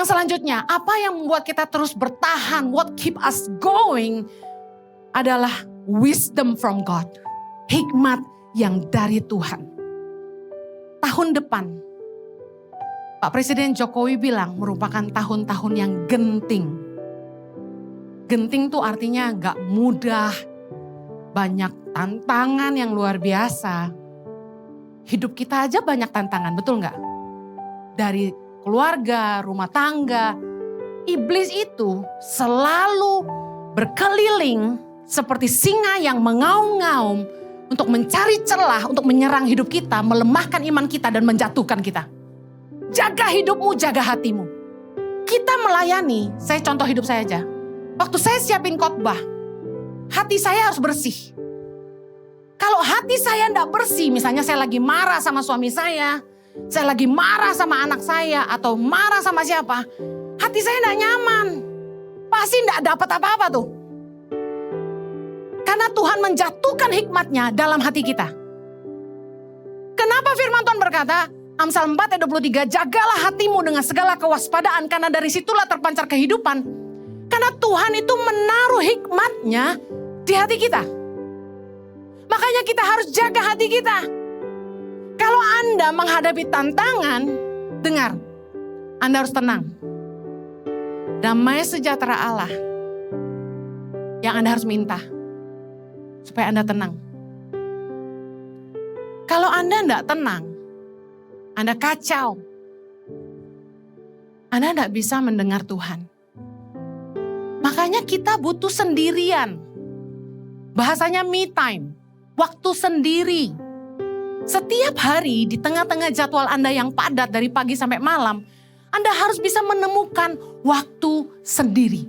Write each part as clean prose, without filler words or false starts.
Yang selanjutnya, apa yang membuat kita terus bertahan, what keep us going adalah wisdom from God. Hikmat yang dari Tuhan. Tahun depan, Pak Presiden Jokowi bilang merupakan tahun-tahun yang genting. Genting tuh artinya gak mudah, banyak tantangan yang luar biasa. Hidup kita aja banyak tantangan, betul gak? Dari keluarga, rumah tangga, iblis itu selalu berkeliling seperti singa yang mengaum-ngaum untuk mencari celah, untuk menyerang hidup kita, melemahkan iman kita dan menjatuhkan kita. Jaga hidupmu, jaga hatimu. Kita melayani, saya contoh hidup saya aja. Waktu saya siapin khotbah, hati saya harus bersih. Kalau hati saya enggak bersih, misalnya saya lagi marah sama suami saya lagi marah sama anak saya, atau marah sama siapa, hati saya enggak nyaman. Pasti enggak dapat apa-apa tuh. Karena Tuhan menjatuhkan hikmatnya dalam hati kita. Kenapa firman Tuhan berkata, Amsal 4 ayat 23, jagalah hatimu dengan segala kewaspadaan, karena dari situlah terpancar kehidupan. Karena Tuhan itu menaruh hikmatnya di hati kita. Makanya kita harus jaga hati kita. Kalau Anda menghadapi tantangan, dengar, Anda harus tenang. Damai sejahtera Allah yang Anda harus minta supaya Anda tenang. Kalau Anda enggak tenang, Anda kacau, Anda enggak bisa mendengar Tuhan. Makanya kita butuh sendirian. Bahasanya me time, waktu sendiri. Setiap hari di tengah-tengah jadwal Anda yang padat dari pagi sampai malam, Anda harus bisa menemukan waktu sendiri.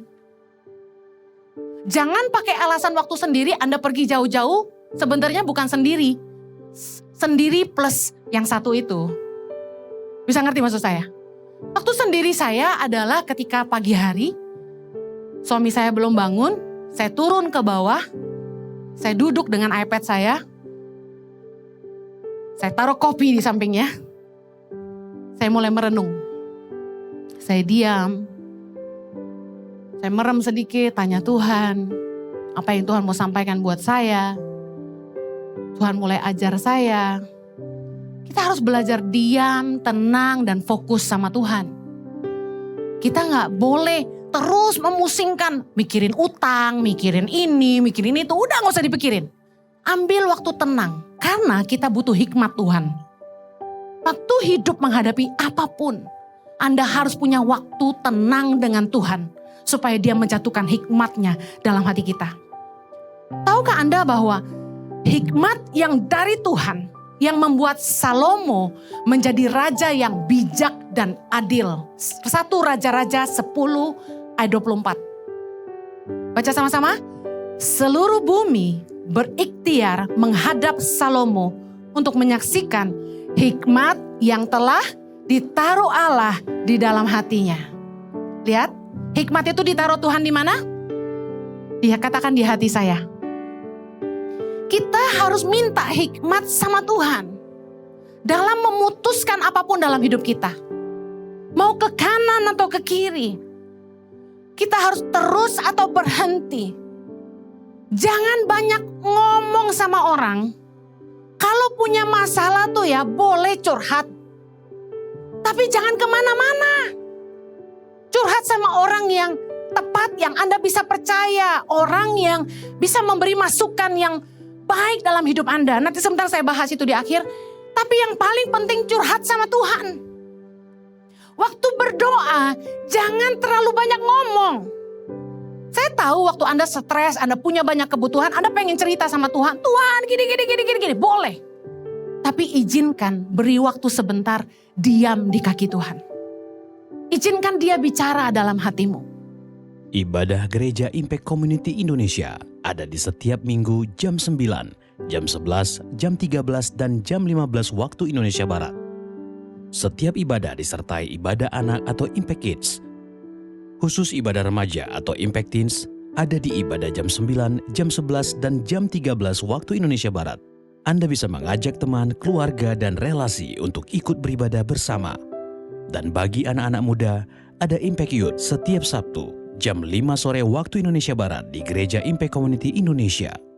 Jangan pakai alasan waktu sendiri Anda pergi jauh-jauh, sebenarnya bukan sendiri. Sendiri plus yang satu itu. Bisa ngerti maksud saya? Waktu sendiri saya adalah ketika pagi hari, suami saya belum bangun, saya turun ke bawah, saya duduk dengan iPad saya taruh kopi di sampingnya, saya mulai merenung. Saya diam, saya merem sedikit, tanya Tuhan, apa yang Tuhan mau sampaikan buat saya. Tuhan mulai ajar saya. Kita harus belajar diam, tenang, dan fokus sama Tuhan. Kita gak boleh terus memusingkan, mikirin utang, mikirin ini, mikirin itu, udah gak usah dipikirin. Ambil waktu tenang, karena kita butuh hikmat Tuhan. Waktu hidup menghadapi apapun, Anda harus punya waktu tenang dengan Tuhan, supaya dia menjatuhkan hikmatnya dalam hati kita. Tahukah Anda bahwa hikmat yang dari Tuhan, yang membuat Salomo menjadi raja yang bijak dan adil. 1 Raja-Raja 10 ayat 24. Baca sama-sama. Seluruh bumi berikhtiar menghadap Salomo untuk menyaksikan hikmat yang telah ditaruh Allah di dalam hatinya. Lihat, hikmat itu ditaruh Tuhan di mana? Dia katakan di hati saya. Kita harus minta hikmat sama Tuhan dalam memutuskan apapun dalam hidup kita. Mau ke kanan atau ke kiri. Kita harus terus atau berhenti. Jangan banyak ngomong sama orang. Kalau punya masalah tuh ya boleh curhat. Tapi jangan kemana-mana. Curhat sama orang yang tepat, yang Anda bisa percaya. Orang yang bisa memberi masukan yang baik dalam hidup Anda. Nanti sebentar saya bahas itu di akhir. Tapi yang paling penting curhat sama Tuhan. Waktu berdoa jangan terlalu banyak ngomong. Saya tahu waktu Anda stres, Anda punya banyak kebutuhan, Anda pengen cerita sama Tuhan. Tuhan gini, boleh. Tapi izinkan beri waktu sebentar diam di kaki Tuhan. Izinkan dia bicara dalam hatimu. Ibadah Gereja Impact Community Indonesia ada di setiap minggu jam 9, jam 11, jam 13, dan jam 15 waktu Indonesia Barat. Setiap ibadah disertai ibadah anak atau Impact Kids. Khusus ibadah remaja atau Impact Teens ada di ibadah jam 9, jam 11, dan jam 13 waktu Indonesia Barat. Anda bisa mengajak teman, keluarga, dan relasi untuk ikut beribadah bersama. Dan bagi anak-anak muda, ada Impact Youth setiap Sabtu jam 5 sore waktu Indonesia Barat di Gereja Impact Community Indonesia.